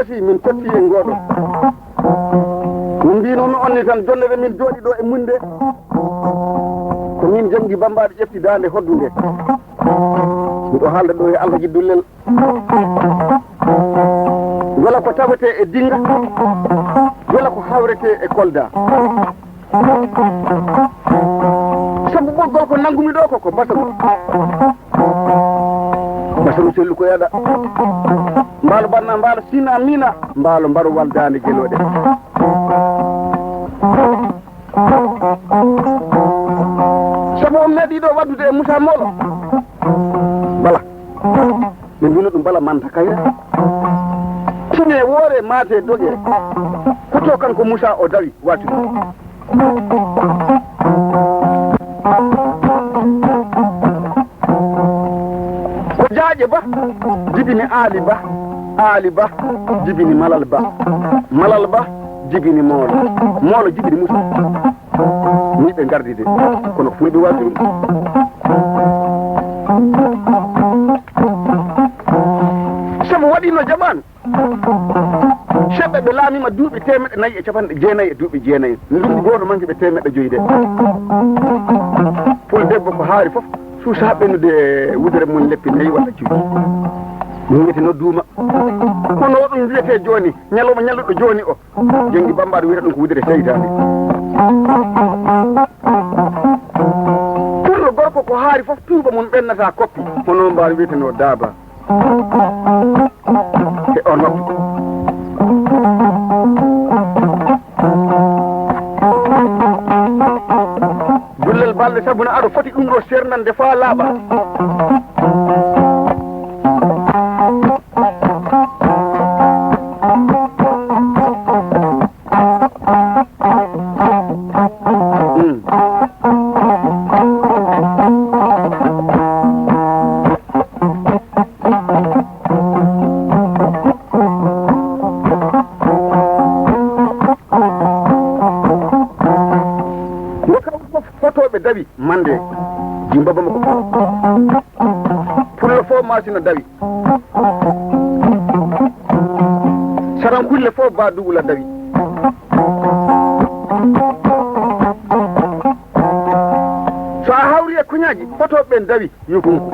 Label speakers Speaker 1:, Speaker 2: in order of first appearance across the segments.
Speaker 1: gasi min totti e ngoɗo min mbinomi onni tan jonnere min jooɗi ɗo e munde ko min jangi bambaɗe ƴefti dande hoddu nde miɗo haalda ɗo e alhaji dullel wala ko tawete e dinga wala ko hawrete e kolda sabu ɓoggol ko nanggumi ɗo ko basalu basalu sellu ko yaɗa mbaalo banna mbaalo sina mina mbaalo mbaru waldande geloɗe sabu on meeɗiɗo waddude e Moussa Molo bala ɓe mbino ɗum bala manta kayra tine woore maate doƴe hoto kanko Moussa o dawi watu ko jaaƴe ba jibini Ali Ba jibini Malal Ba jibini Molo jibini Moussa ni ɓe gardide kono fu ɓe watu ɗum sabu waɗino jaɓan seɓɓe ɓe laamima duuɓi 450 e duuɓi 9 ndungu goto manque ɓe 100 de pol debbo ko haari fof suusa ɓennude wudere mum leppi 4 walla 5 ɗum wiyete no duuma kono ɗum wiyete joni ñalawma ñalluɗo joni o jongi bambaɗo wiyata ɗum ko wudere seytane pour gorko ko haari fof tuuba mum ɓennata koppi hono mbawi wiyete no daaba e on waktu dullel balɗe sabuna aɗa foti ɗum ɗo sernande fa laaɓa dawi mande jimbaba mako pulle fo masina dawi saran kulle fo ba dugula dawi so a hawri e kuñaji foto ɓen dawi yukunku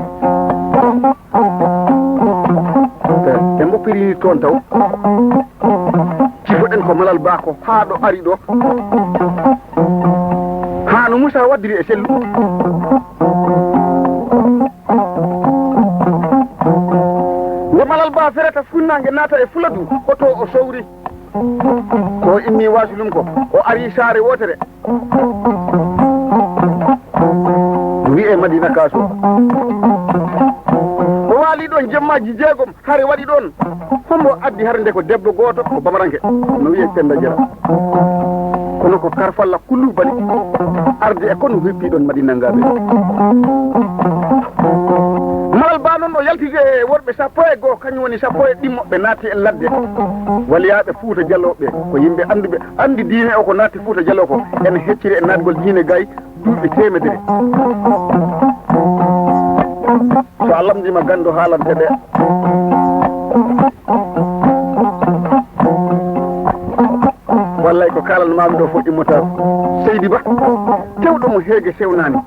Speaker 1: e mboppiri toon taw cifoɗen ko Malal Ba ko haa ɗo ari ɗo no Moussa waddiri e sellu nde Malal Ba fereta funnangue naata e Fuladu oto o sowri ko inni wasulum ko o ari saare wotere wi'e Madina Kaso o waali ɗon jemmaji 6 hare waɗi ɗon hombo addi har nde ko debbo goto ko Bamaranke no wiye Penda Jara kono ko Karfalla Koulibaly arde e kono hippi ɗon Madina ngaɓe Malal Ba noon o yaltide worɓe 11 kañum woni 11 ɓe naati e ladde waliyaɓe Fouta Dialloɓe ko yimɓe anduɓe andi diine o ko naati Fouta Diallo ko ene hecciri e naatgol diine gay duuɓi 100 so a lamdima gando haalante ɓe wallay ko kalanmami ɗo fof immota Seydi Ba tewɗo mo heege sewnani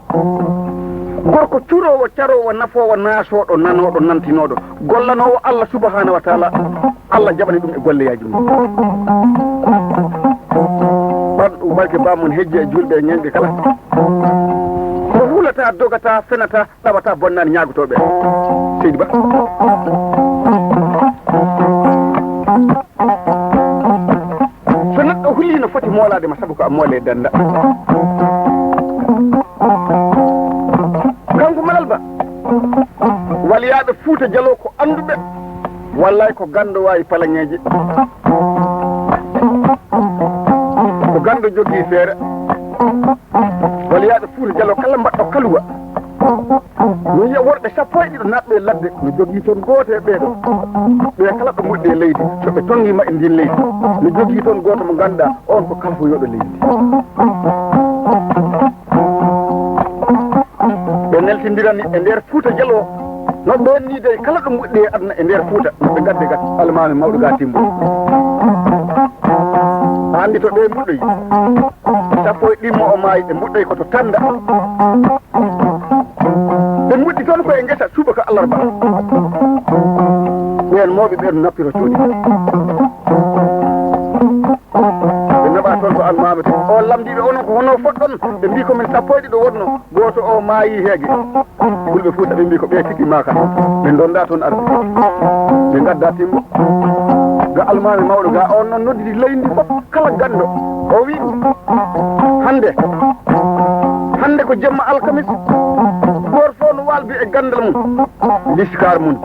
Speaker 1: gorko curowo carowo nafowo naasoɗo nanoɗo nantinoɗo gollanowo Allah subhanahu wa taala Allah jaɓani ɗum e golleyaji mum ɓanɗu barke bamon hejji e julɓe e ñangue kala ko hulata dogata fenata ɗaɓata bonnani ñagotoɓe Seydi Ba so neɗɗo hulli no foti moolade sabu ko a moole danda kanko Malal Ba waliyaɓe Fouta Diallo ko anduɓe wallay ko gando wawi palaŋeji ko gando jogui feere waliyaɓe Fouta Diallo kala mbaɗɗo kaluwa no yiya worɓe 11 natɓe e ladde no jogui toon gooto e ɓeeɗo ɓe kala ɗo muɗɗi e leydi so ɓe tonguima e ndin leydi no jogui toon goto mo ganduɗa on ko kalfoyoɗo leydi ɓe neltidirani e nder Fouta Diallo no ɗon ni de kala ɗum wuɗɗi e aduna e nder Fuuta ɓe gadde gat almami mawɗo ga timbo andi to ɓe mbuɗɗoyi sappo e ɗimmo o maayi ɓe mbuɗɗoyi koto Tanda ɓe mbuɗɗi toon koye ngesa subaka alarba ɓen mawɓe ɓeɗo nappiro cuuɗi ɓe naɓa toon ko almami to o lamdiɓe onon ko hono foɗɗon ɓe mbi komin sappo e ɗiɗo wonno goto o maayi heege fulɓe Fuuta ɓe mbi ko ɓe tigi maka ɓe donda toon arde ɓe gadda timbo ga almami mawɗo ga on noon noddidi leydi fof kala gando o wi hande ko jemma alkamis goto fof no walbi e gandal mum liskar mum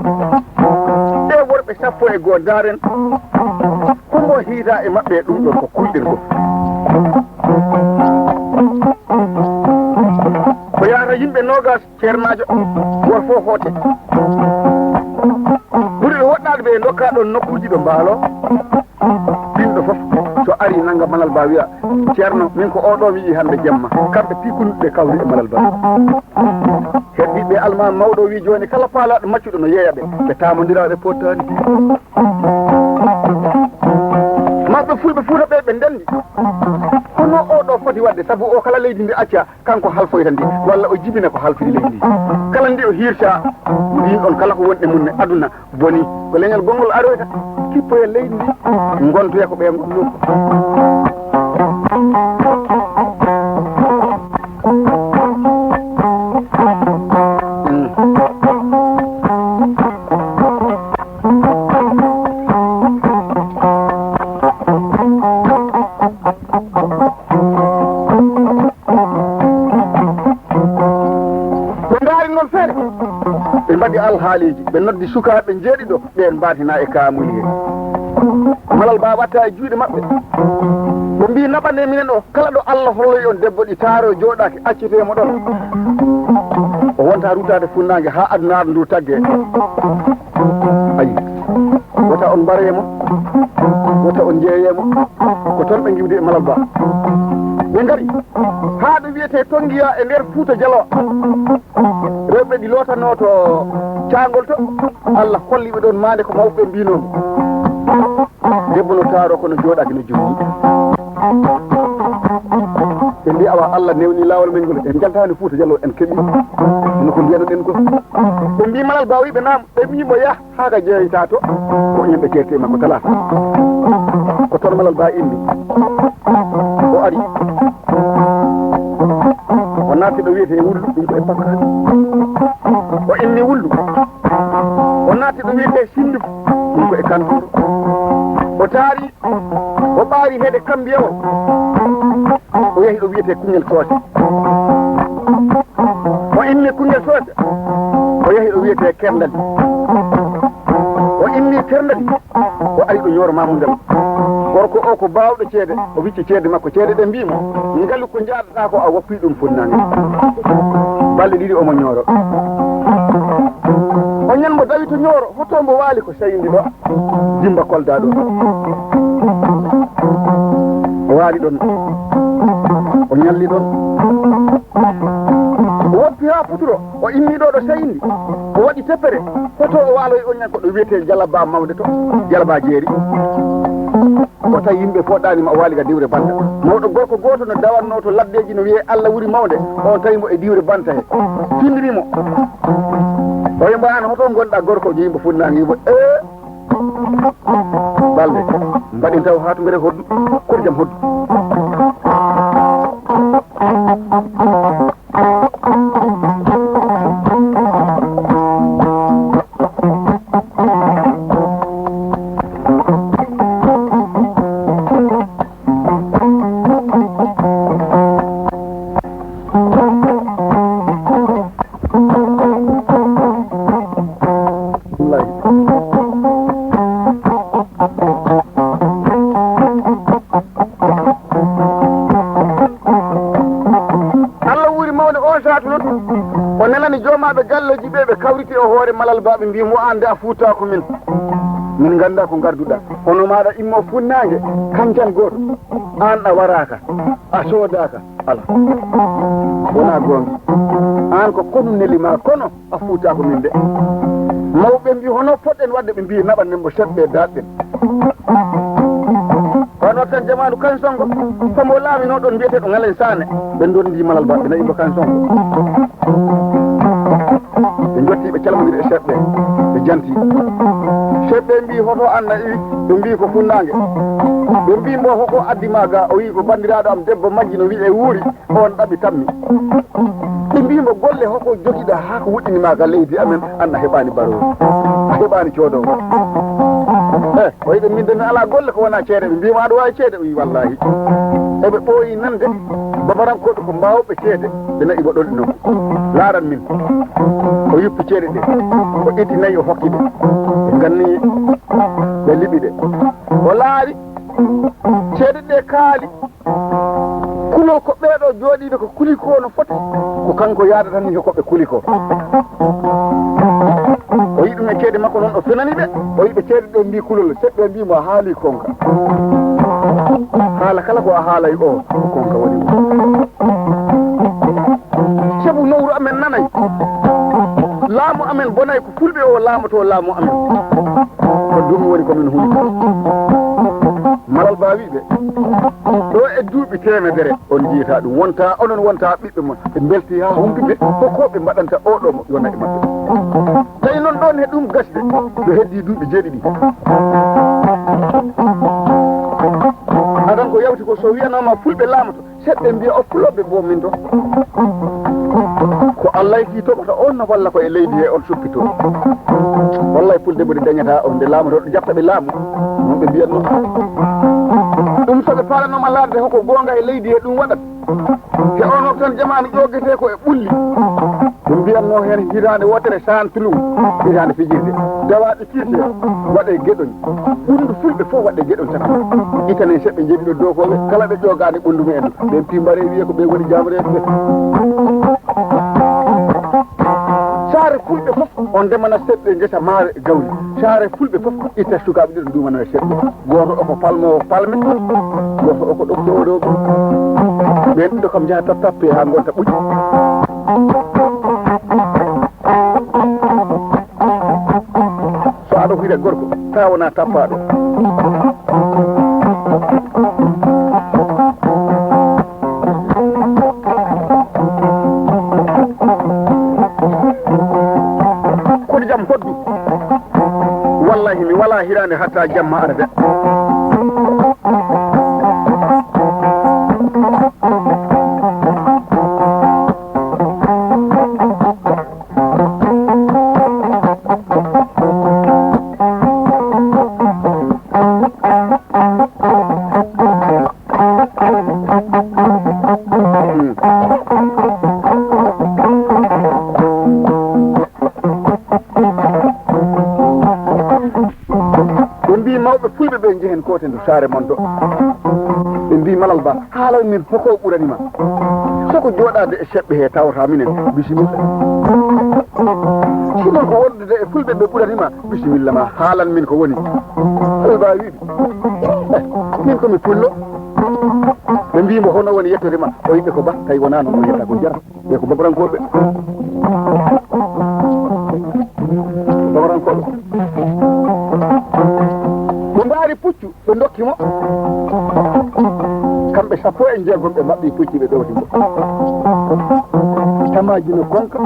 Speaker 1: e worɓe sappo e goo daren kombo hiita e maɓɓe ɗum ɗon ko kulɗirgo ko yahata yimɓe nogas ceernajo goto fof hoote ɓuri ɓe woɗɗade ɓe dokka ɗon nokkuji ɗo mbaalo ɓinɗo fof so ari nanga Malal Ba wiya ceerno min ko oɗo mi yi hande jemma kamɓe pikulɓe kawri e Malal Ba heddiɓe almami mawɗo wi joni kala paalaɗo maccuɗo no yeeya ɓe tamodiraɓe pottani maɓɓe fulɓe Fuuta ɓe ndendi hono oɗo foti wadde saabu o kala leydi ndi acca kanko halfoyta ndi walla o jibina ko halfiri leydi ndi kala ndi o hirta ndin ɗon kala ko wonɗe mum ne aduna boni ko leñol gongol aroyta kippoye leydi ndi gontoya ko ɓe gonno ɓe mbaɗi alhaaliji ɓe noddi sukaɓe jeeɗiɗo ɓen mbatina e kamuyi he Malal Ba watta e juuɗe maɓɓe ɓe mbi naɓande minen o kala ɗo Allah holloyi on debbo ɗi taaro jooɗaki accetemo ɗon o wonta rutade funnague ha adunaaɗo ndu tagge ayi wota on mbaremo wota on jeeyemo ko toon ɓe giwde e Malal Ba ɓe ngari ha ɗo wiyete Tonguiya e nder Fuuta Jaloo rewɓe ɗi lootano to caangol to Allah holliɓe ɗon maande ko mawɓe mbinoɓe debbo no taaro kono jooɗaki no jogii ɓe mbi awa Allah newni laawol men ngol en jaltani Fuuta Jaloo en keeɓi no ko mbiyano ɗen ko ɓe mbi Malal Ba wiɓe naam ɓe mbimo yah haa ka jeeyta to ko ñemɓe keerte makko talata ko toon Malal Ba indi o ari o naati ɗo wiyete Wullu ɗum ko e Pakkari o inni Wullu o naati ɗo wiyete Sindou ɗum ko e Kantoro o taari o ɓaari heede Kambiya o yahi ɗo wiyete Koungheul Socé o inni Koungheul Socé o yahi ɗo wiyete Kendali o inni Ternadi o ari ɗo Nioro Mamoudou gorko o ko bawɗo ceede o wicci ceede makko ceede ɗe mbimo ngalu ko jaaɗata ko a woppi ɗum funnange balɗe ɗiɗi omo Nioro o ñanmo dawi to Nioro hotombo waali ko sayindi ɗo Dimba Kolda ɗo o waali ɗon o ñalli ɗon o woppi ha puturo o immi ɗo sayindi o waɗi teppere hoto o waaloy o ñan ko ɗo wiyete Jalaba mawde to Jalaba jeeri o tawi yimɓe poɗɗanima o waali ga diwre banta mawɗo gorko goto no dawanno to laddeji no wiye Allah wuri mawde on tawimo e diwre banta he tindirimo o yimbo an hoto gonɗa gorko yimɓe funnangue yimbo balde mbaɗen taw ha to ngere hoddu koto jaam hoddu o nelani jomaɓe galleji ɓe ɓe kawriti o hoore Malal Ba ɓe mbi mo anda Fuuta ko min min ganda ko garduɗa hono maɗa immo funnague kancan goto an a waraka a sodaka ala wona gonga an ko kono nelima kono a fuutako min de mawɓe mbi hono poɗɗen wadde ɓe mbi naɓanen mo setɓe daɗɗen wano tan jamanu kan songo komo laamino ɗon mbiyeteɗo ngalen sane ɓe dondi malal ba ɓe nayi mo kan songo ɓe jotti ɓe calmodiri e seɓɓe ɓe janti seɓɓe mbi hoto anna iwi ɓe mbi ko funnague ɓe mbi mbo hoko addi ma ga o wi ko bandiraɗo am debbo majji no wi e wuuri on ɗaɓi tammi ɓe mbimo golle hoko jogiɗa ha ko wuɗɗinima ga leydi amen an a heɓani barowo a heɓani coodowo o yiɓe min de mi ala golle ko wona ceede ɓe mbima aɗa wawi ceede o wi wallahi eɓe ɓooyi nande babarankoɓe ko mbawɓe ceede ɓe nayi woɗɗoɗe noon laaran min o yuppi ceeɗe ɗe o itti nayyi o hokki ɗe ɓe ganni ɓe liɓi ɗe o laari ceeɗe ɗe kaali kulo ko ɓeeɗo jooɗiɓe ko kuli ko no foti ko kanko yaada tan ni koɓe kuli ko o yi ɗum e ceede makko noon o finani ɓe o yiɓe ceede ɗe mbi kulol seɓɓe mbimo a haali konka haala kala ko a haalay o konka woni sabu nowru amen nanayi laamu amen bonayi ko fulɓe o laamoto laamu amen ko ɗum woni komin huuli malal ba wiɓe ɗo e duuɓi temedere on jiyata ɗum wonta onon wonta ɓiɓɓe mon ɓe belti ha humpiɓe fokoɓe mbaɗanta oɗo mo yona e maɓɓe tawi noon ɗon he ɗum gasde ɗo heddi duuɓi jeeɗiɗi adan ko yawti ko so wiyanoma fulɓe laamoto seɗɓe mbiya o fuloɓe bo min to ko allah ki toɓata on no walla ko e leydi he on suppito wallay fulde mboɗe dañata on nde laamoto ɗo jaɓtaɓe laamu non ɓe mbiyatno ɗum soɓe palanoma laarde hoko gonga e leydi he ɗum waɗat te on hok tan jamanu ƴoggete ko e ɓulli ɗum mbiyatno hen hitande wotere santulum hitande fijirde dawaɗe kirte waɗe gueɗoñ ɓundu fulɓe fof waɗe gueɗoñ tan itane seɓɓe jeeɗiɗo dokoɓe kala ɓe ƴogani ɓundu mumen ɓen pimbare wiye ko ɓe woni jamreɓe saare fulɓe fof on ndemana seɓɓe guesa maare gawri saare fulɓe fof itta sukaɓe ɗiɗo dumanana seɓɓe goto oko palmowo palme goto oko ɗoftowoɗo ɓen ɗiɗo kam jaha tappe ha gonta ɓuuƴi so aɗa hiire gorko ta wona tappaɗo kono jam hoddu wallahi mi wala hirande hatta jamma ara de fulɓe ɓe jehen kote ndo saare mon ɗo ɓe mbi malal ba haala min foko ɓuranima soko joɗade e seɓɓe he tawata minen bisimilla sinon ko wondude e fulɓe ɓe ɓuranima bisimilla ma haalan min ko woni aɗa mbawi wiide min komi pullo ɓe mbimo hono woni yettorima o yiɓe ko ba tawi wona noon o yetta ko jara ɓe ko babarankoɓe babarankoɓe mbaari puccu ɓe dokkimo kamɓe sappo e jeegom ɓe mbaɓɓi pucci ɓe ɗowti mo tamaji no konka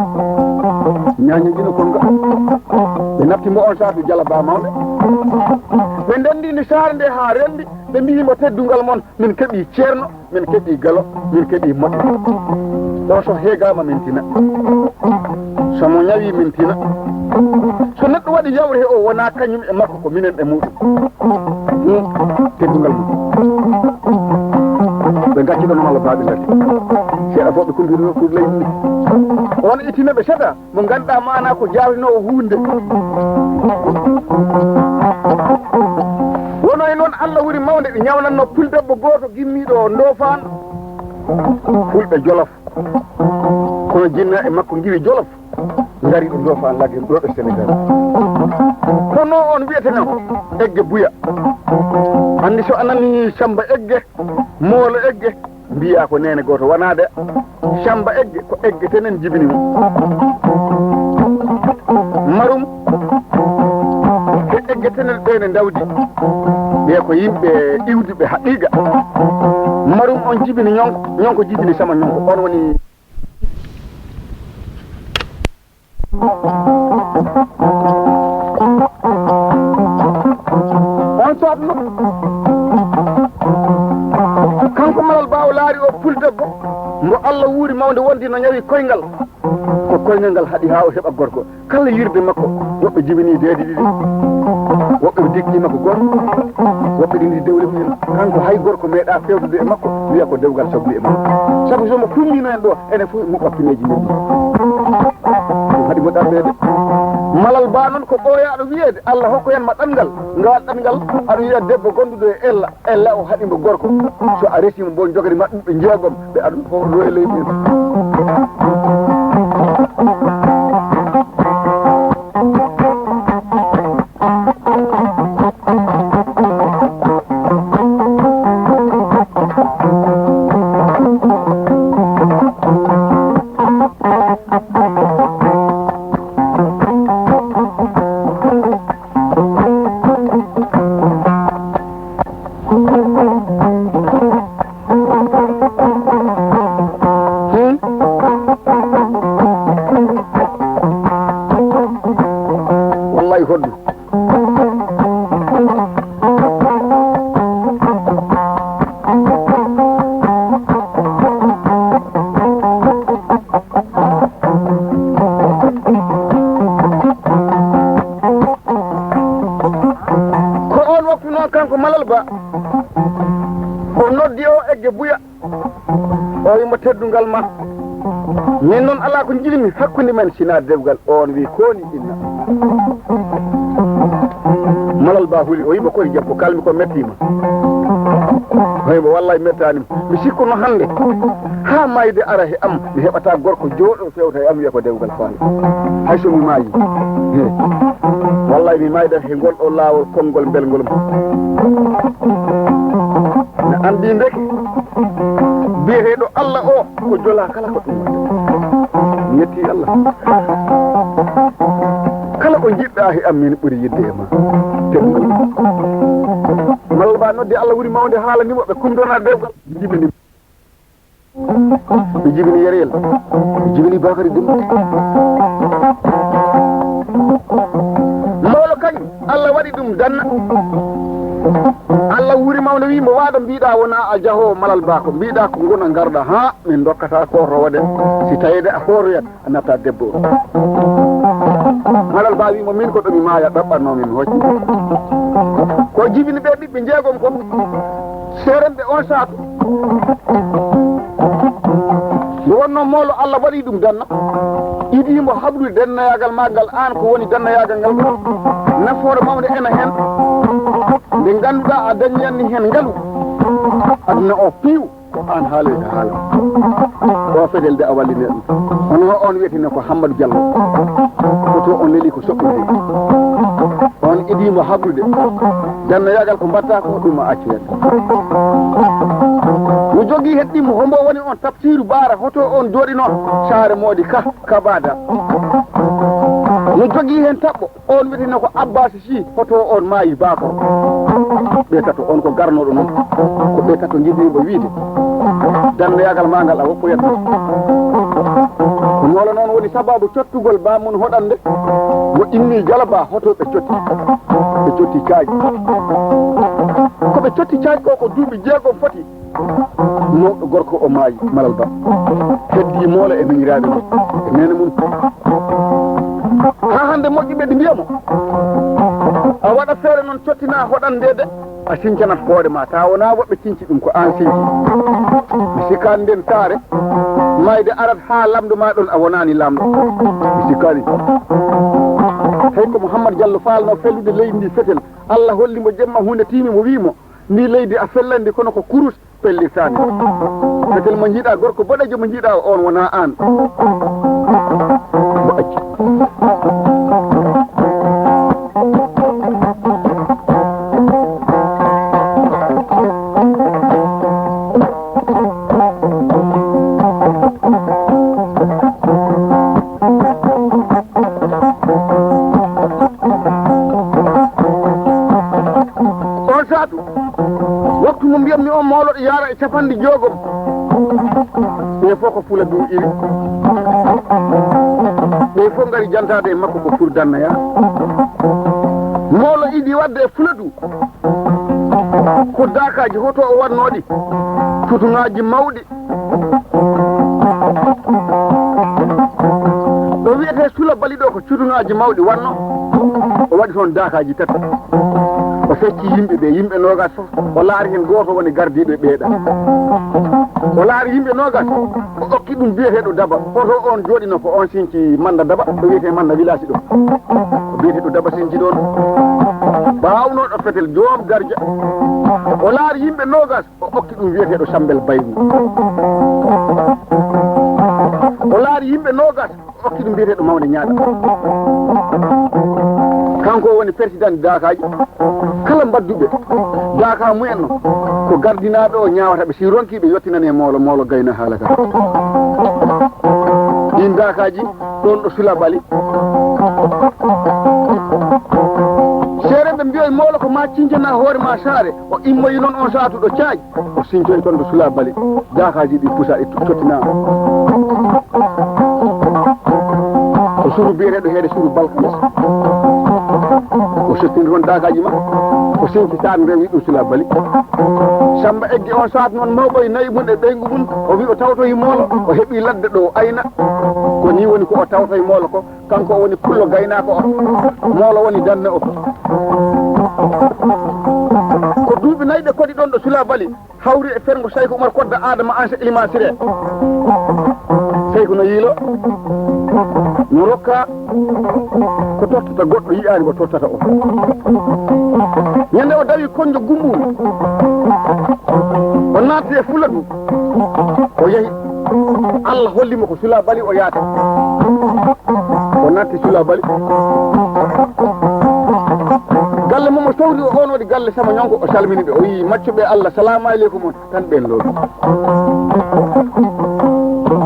Speaker 1: ñañoji no konka ɓe naftimo on saatu jalaba mawɓe ɓe ndendini saare nde ha rendi ɓe mbiyimo teddungal moon min keeɓi ceerno min keeɓi galo min keeɓi moƴƴo ɗo so heegama min tina somo ñawi min tina so neɗɗo waɗi yawre he o wona kañum e makko ko minen e muɗum teddungal mum ɓe gacciɗon Allah baaɓe gati seeɗa fof ɓe kumbirno pour leydi ndi on ittinoɓe seeɗa mo ganduɗa mana ko jawrinowo hunde wono e noon Allah wuri mawde ɓe ñawnanno puldebbo goto gimmiɗo o ndofano fulɓe jolof kono jinna e makko giwi jolof ngari ɗo ndofa lagge ɗo ɗo Sénégal hono on wiyete non egge buya andi so anani Samba egge moolo egge mbiya ko nene goto wonade Samba egge ko egge tenen jibini mo marum e egge tenen ɓe ne dawdi ɓe ko yimɓe iwdiɓe haqiqa marum on jibini ñonko jibini sama ñonko on woni on soatno kanko Malal Ba o laari o puldebbo mo Allah wuuri mawde wondi no ñawi koyngal ko koyngal ngal haɗi ha o heɓa gorko kala yirde makko woɓɓe jibini deedi ɗiɗi woɓɓe digli makko goto woɓɓe ɗindi dewle mumen kanko hay gorko meeɗa fewdude e makko wiya ko dewgal sobli e makko sabu somo fummino en ɗo enen fof mo ɓappineji men ɗum haɗi mo ɗarɓede Malal Ba noon ko ɓooyaɗo wiyeede Allah hokko hen ma ɗanngal ngal ɗanngal aɗa wiya debbo gonduɗo e ella o haɗimo gorko so a resimo bon jogani maɓɓe jeegom ɓe aɗum fof ɗo e leydi kanko Malal Ba o noddi o egge buya o wimo teddungal ma min noon ala ko jilimi hakkunde men sina dewgal on wi koni inna Malal Ba huli o yimo koni jabbo kalmi ko mettima oymo wallahi mettanima mi sikkuno hande ha mayde ara he am mi heɓata gorko jooɗo fewta e am wiya ko dewgal faani hay so mi maayi wallahi mi maydat he ngol ɗo laawol konngol belgol ne andi ndeke biyeteɗo Allah o ko jola kala ko ɗum waɗa mi yetti Allah kala ko jiɗɗa he am min ɓuri yidde e ma teɗugol Malal Ba nodde Allah wuri mawde haalanimo ɓe kumdona dewgal jibini ɓe jibini Yerel ɓe jibini Bakary Dum mawlo kañum Allah waɗi ɗum danna Allah wuri mawde wimo waɗa mbiɗa wona a jaho Malal Ba ko mbiɗa ko gona garɗa ha min dokkata korowode si tawide a horoyat a natta debbo o Malal Ba wimo min ko ɗomi maaya ɗaɓɓannomin hocci ko jibini ɓe ɓiɓɓe jeegom ko seremɓe on saatu nde wonno mawlo Allah waɗi ɗum danna idimo hablude dennayagal magal an ko woni dennayagal ngal nafoore mawde ena hen nde ganduɗa a dañiyanni hen ngaalu aduna o piiw ko an haaloyde haala o fedel de a walline ɗum hono on wiyetene ko Hammadou Diallo oto on leeli ko soɓɓinde on idimo hablude dennayagal ko mbatta ko ɗum a acci hen mo jogui heddimo hombo woni on Tafsiru Bara hoto on jooɗino saare moodi kabada no jogui hen tabɓo on wiyetene ko Abbas Sy hoto on maayi Bakor ɓe tato on ko garnoɗo noon ko ɓe tato jiɗnimo wiide dennayagal ma ngal a woppoyat ko ñoola noon woni sababu cottugol bamum hoɗande mo inni Jalaba hoto ɓe cotti caaji koɓe cotti caaji ko duuɓi jeegom foti mawɗo gorko o maayi Malal Ba heddi moola e miñiraɓe mum e nene mum ha hande moƴƴiɓe ɗi mbiyamo a waɗa feere noon cottina hoɗande de a sincanat hoore ma ta wona woɓɓe cinci ɗum ko an sinci mi sikkani nden saare mayde arat ha lamdo ma ɗon a wonani lamɗo mi sikkani hay ko Mouhamadou Diallo falno fellude leydi ndi fetel Allah hollimo jemma hunde tiimi mo wimo ndi leydi a fellandi kono ko kurus pellirtani fetel mo jiiɗa gorko boɗejo mo jiiɗa on wona an mo acci waktu mo mbiyammi on mawloɗo yaara e capanɗe joogom ɓe fof ko fula dow iri ɓe fof ngari jantade e makko ko pour dannaya mawlo idi wadde e fula du ko dakaji hoto o wannoɗi tutuŋaji mawɗi ɗo wiyete sula bali ɗo ko cutuŋaji mawɗi wanno o waɗi toon dakaji tati o fecci yimɓe nogas fof o laari hen goto woni gardiɓe ɓeeɗa o laari yimɓe nogas o okki ɗum biyeteɗo daba oto on jooɗino ko on sinci manda daba ɗo wiyete manda village ɗo o biyeteɗo daba sinci ɗon bawnoɗo fetel joom gardia o laari yimɓe nogas o okki ɗum wiyeteɗo sambel bayni o laari yimɓe nogas o okki ɗum biyeteɗo mawde ñaaɗa kanko woni président dakaji kala mbadduɓe daka mumen no ko gardinaɓe o ñawataɓe si ronkiɓe yettinani e mawlo gayna haala ka ɗin dakaji ɗon ɗo sula bali seereɓe mbiyoye mawlo ko ma cincana hoore ma saare o immoyi noon on saatu ɗo caaji o sincoyi toon ɗo sula bali dakaji ɗi pusa ɗi tottina o suru biyeteɗo heede suru balkames o sottini toon dakaji ma o sinki tan rewi ɗum sula bali samba egge on saat noon mawɓoye nayyi mum e ɓeygu mum o wi o tawtoyi moolo o heeɓi ladde ɗo ayna ko ni woni ko o tawtoye moolo ko kanko o woni pullo gaynako o moolo woni danne o ko duuɓi nayyi ɗe koɗi ɗon ɗo sula bali hawri e fergo Saykou Oumar Kodda Adama Ansa Ilima Siré Saykou no yiilo no rokka ko tottata goɗɗo yiyani ko tottata o ñande o dawi konjo gumburu o naati e Fuladu o yehi Allah hollimo ko sula bali o yaata o naatti sula bali galle momo sowri o on waɗi galle sama ñonko o salmini ɓe o yi maccuɓe Allah salamu aleykum on tan ɓen looɗi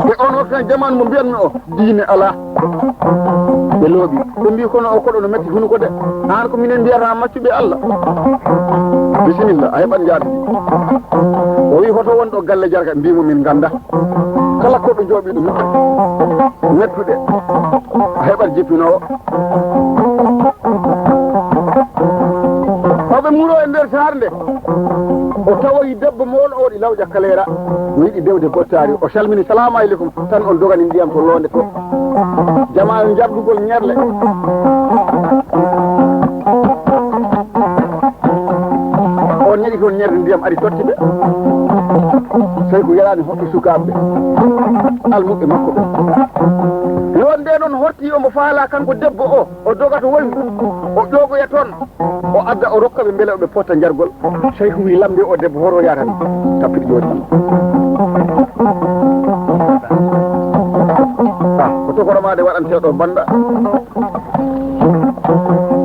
Speaker 1: e on waktu tan jamanu mo mbiyanmi o diine ala ɓe looɓi ɓe mbi kono o koɗo no metti hunuko de an ko minen mbiyata maccuɓe Allah bisimilla a heɓat jaade o wi hoto wonɗo galle jarga mbimo min ganda kala koɓe jooɓi ɗum mettuɗe a heɓat jippinowo oɓe muro e nder saare nde o tawoyi debbo mawɗo o ɗi lawƴa kalera o yiɗi dewde bottari o salmini salamu aleykum tan on dogani ndiyam to londe to jamanu jabdugol ñerle on ñeɗi toon ñerde ndiyam ari totti ɓe Saykou yarani hokki sukaɓe ɓe almuɓe makko ɓe yon nde noon horti omo faala kanko debbo o dogata wondu o ƴogoya toon o adda o rokka ɓe beele oɓe potta jargol Saykou wi lamde o debbo hoto yatani tappiɗi jooɗi ko tokoromade waɗanteɗo banda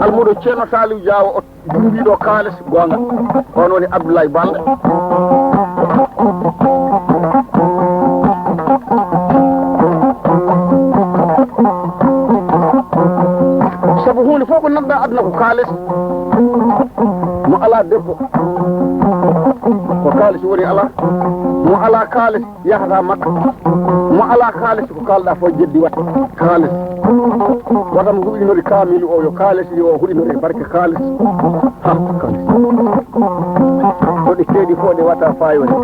Speaker 1: almuɗo ceerno Saliou Diawo o dumbiɗo kaales gonga on woni Abdoulaye Balde sabu hunde fof ko nanɗa aduna ko kaales mo ala debbo ko kaales woni ala mo ala kaales yahata makka mo ala kaales ko kalɗa fof jeddi watta kaales watam huɗinori kamilu o yo kaales yo huɗinori barke kaales ha kaales to ɗi keeɗi fof ɗe watta fayone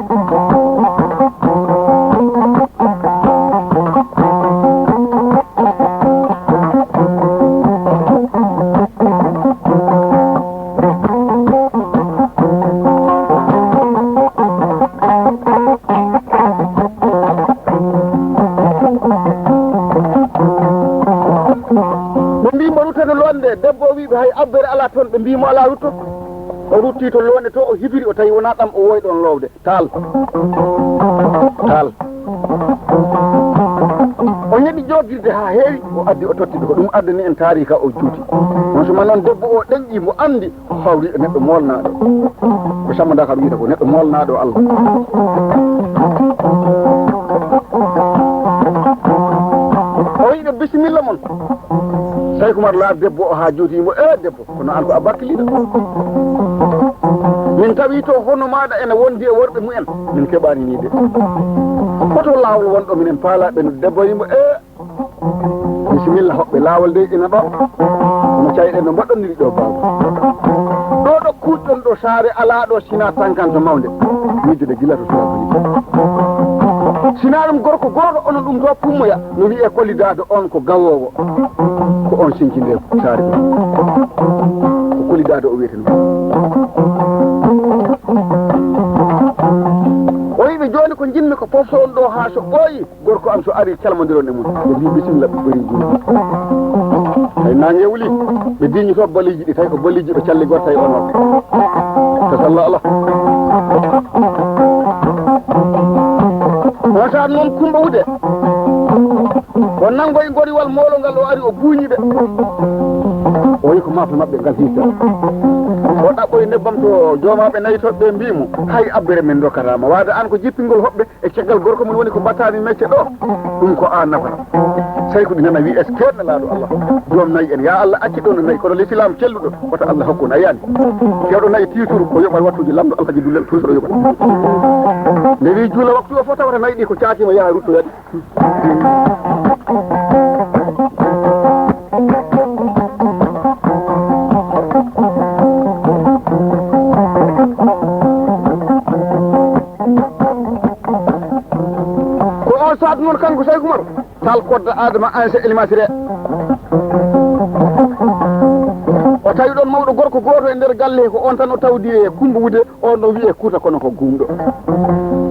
Speaker 1: debbo wiɓe hay abbere ala toon ɓe mbimo ala rutto o rutti to londe to o hibiri o tawi wona ɗam o woy ɗon lowde taal o ñeɗi jogirde ha heewi o addi o tottiɓe ko ɗum addani en taarika o juuti on suma noon debbo o ɗeñƴi mo andi o hawri e neɗɗo molnaɗo ko sammada kam wiyata ko neɗɗo molnaɗo Allah o wiɓe bisimilla mon tawi kumar laar debbo o ha juutimo debbo kono an ko a bakkiliɗo min tawi to hono maɗa ene wondi e worɓe mumen min keɓani ni de koto lawol wonɗo minen paalaɓe no debbo wimo bisimilla hoɓɓe lawol de ina ɗo no cayɗen no mbaɗɗoniri ɗo baba ɗo kuuɗɗon ɗo saare ala ɗo sina tankanta mawde miijude gila to surakoli sina ɗum gorko goto onon ɗum to pummoya no wiye kolidade on ko gawowo ko on sinkinde saare ɗo ko kolidade o wiyete no o wiɓe joni ko jinmi ko foof so on ɗo ha so ɓooyi gorko am so ari calmodiron e mum ɓe mbi bisimilla ɓe ɓori juuɗe tawi nangue wuli ɓe diñi to baliji ɗi tawi ko baliji ɗo calli goto tawi on waɓe tasallah ala on saan noon Coumba Wude o nangoye goriwal molongal o ari o buuñiɓe o wi ko maafe mabɓe ngal hiita o ɗaɓɓoye nebbam to joomaɓe nayitoɓe mbimo hay abbere men dokkatama wade an ko jippingol hoɓɓe e caggal gorko mum woni ko mbattani métier ɗo ɗum ko an nafata tawi ko ɗi nana wi est ce que nelaɗo Allah joom nayyi en ya Allah acci ɗo no nayyi kono l'islam celluɗo wota Allah hokkun a yiyani kewɗo nayyi tituru o yoɓat wattuji lamɗo alhaji dullel toujours o yoɓat nde wi juula waktu o fof tawata nayyi ɗi ko caatima yaha ruttoyade saat noon kanko Saykou Oumar tal kodda adama ansa élimatiré o tawi ɗon mawɗo gorko goto e nder galle ko on tan o tawdi e Coumba Wude on ɗo wiye Kouta kono ko gumɗo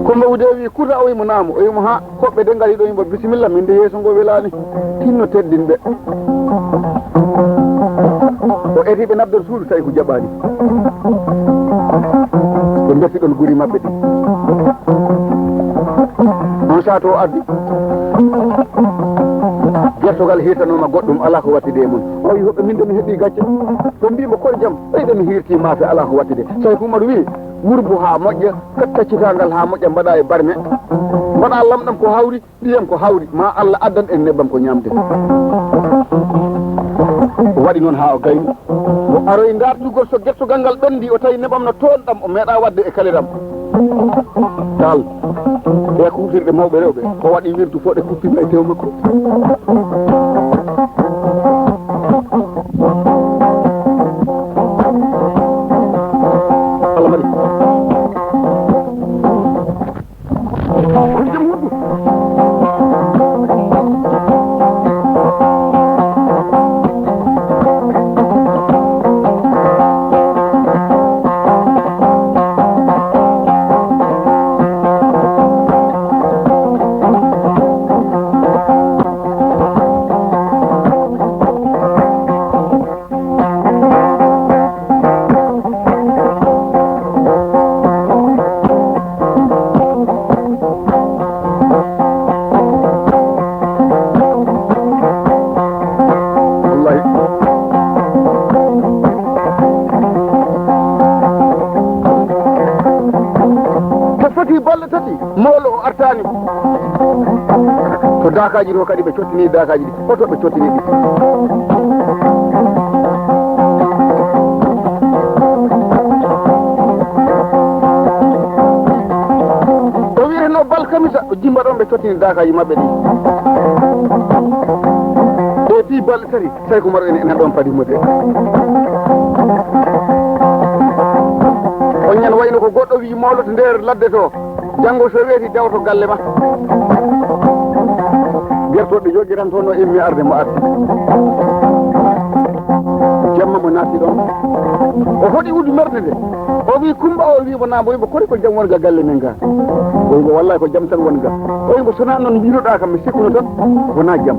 Speaker 1: Coumba Wude wi Kouta o wimo naamo o wimo ha hoɓɓe de gari ɗo yimbo bisimilla min de yeeso ngo welani tinno teddinɓe o etiɓe nabdor suudu tawi ko jaɓani ɓe berti ɗon guri mabɓe ɗi on saatu o addi gertogal hirtanoma goɗɗum ala ko wattide e mum o wi hoɓɓe min de mi heeɓi gacce ɓe mbimo koye jaam ɓeyde mi hirti maafe ala ko wattide Saykou Oumar wi wurbu ha moƴƴa kaccitagal ha moƴƴa mbaɗa e barme mbaɗa lamɗam ko hawri ɗiyam ko hawri ma Allah addan en nebbam ko ñamde o waɗi noon ha o gayni o aroy dartugol so gertogal ngal ɓendi o tawi neɓam no toonɗam o meeɗa wadde e kaliram dal e ko hufirɗe mawɓe rewɓe o waɗi wirdu fo ɗe kuppima e tew makko Allah mari on jam huɗɗu mawlo o artani to dakaji to kadi ɓe cottini dakaji ɗi hoto ɓe cottini ɗi o wiyeteno balkamisa o jimba ɗon ɓe cottini dakaji mabɓe ɗi e fi balɗe tati Saykou Oumar enen ɗon padimode on ñan wayno ko goɗɗo wi mawlo to nder ladde to janngo so weeti dewto galle ma gertoɗe jogiran toon no immi arde mo ardi jamma mo naatti ɗon o hoɗi uddu merde nde o wi Coumba o wimo naamo wimo kodi ko jam wonga galle men ga o wimo wallahi ko jam tan wonga o wimo sona noon mbiruɗa kam mi sikkuno tan wona jam